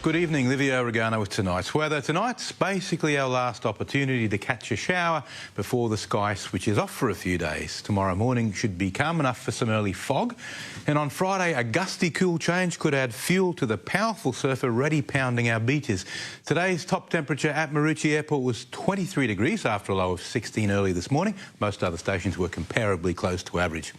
Good evening, Livio, Regano with tonight's weather. Tonight's basically our last opportunity to catch a shower before the sky switches off for a few days. Tomorrow morning should be calm enough for some early fog. And on Friday, a gusty cool change could add fuel to the powerful surf already pounding our beaches. Today's top temperature at Maroochy Airport was 23 degrees after a low of 16 early this morning. Most other stations were comparably close to average.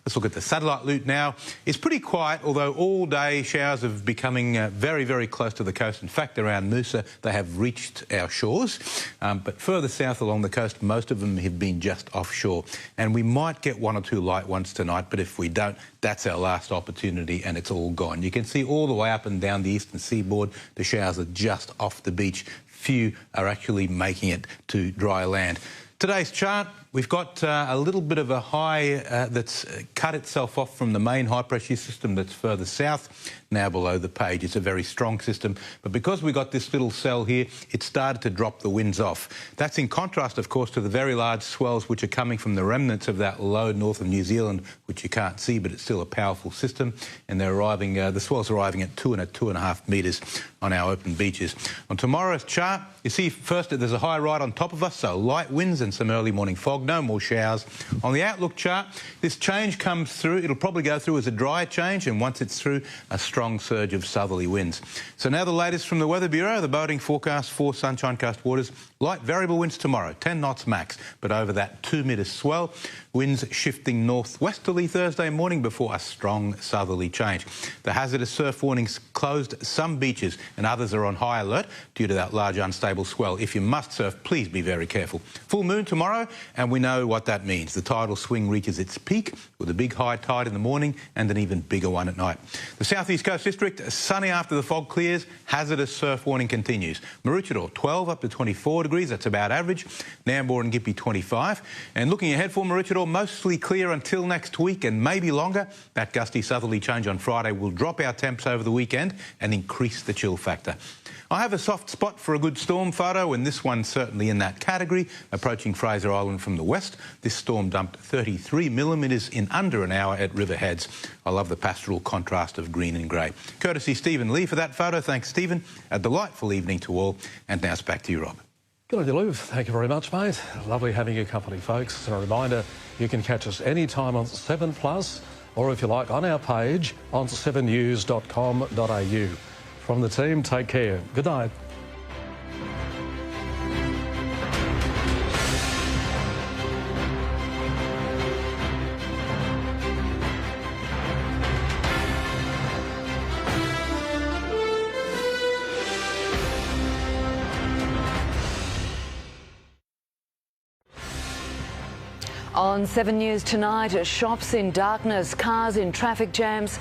Let's look at the satellite loop now. It's pretty quiet, although all day showers are becoming very, very close to the coast. In fact, around Noosa, they have reached our shores. But further south along the coast, most of them have been just offshore. And we might get one or two light ones tonight, but if we don't, that's our last opportunity and it's all gone. You can see all the way up and down the eastern seaboard, the showers are just off the beach. Few are actually making it to dry land. Today's chart, we've got a little bit of a high that's cut itself off from the main high-pressure system that's further south, now below the page. It's a very strong system, but because we got this little cell here, it started to drop the winds off. That's in contrast, of course, to the very large swells which are coming from the remnants of that low north of New Zealand, which you can't see, but it's still a powerful system, and they're arriving, the swells arriving at 2.5 metres on our open beaches. On tomorrow's chart, you see first that there's a high right on top of us, so light winds and some early morning fog, no more showers. On the outlook chart, this change comes through. It'll probably go through as a dry change, and once it's through, a strong surge of southerly winds. So now the latest from the Weather Bureau, the boating forecast for Sunshine Coast waters. Light variable winds tomorrow, 10 knots max, but over that 2-metre swell. Winds shifting northwesterly Thursday morning before a strong southerly change. The hazardous surf warnings closed some beaches and others are on high alert due to that large unstable swell. If you must surf, please be very careful. Full moon tomorrow, and we know what that means. The tidal swing reaches its peak with a big high tide in the morning and an even bigger one at night. The South East Coast District, sunny after the fog clears. Hazardous surf warning continues. Maroochydore, 12 up to 24 degrees. That's about average. Nambour and Gympie, 25. And looking ahead for Maroochydore, mostly clear until next week and maybe longer. That gusty southerly change on Friday will drop our temps over the weekend and increase the chill factor. I have a soft spot for a good storm photo, and this one's certainly in that category. Approaching Fraser Island from the west, this storm dumped 33 millimetres in under an hour at Riverheads. I love the pastoral contrast of green and grey. Courtesy Stephen Lee for that photo. Thanks, Stephen. A delightful evening to all. And now it's back to you, Rob. Good on you, Lou. Thank you very much, mate. Lovely having your company, folks. And a reminder, you can catch us anytime on 7+, or if you like, on our page on 7news.com.au. From the team, take care. Good night. On 7 News tonight, shops in darkness, cars in traffic jams.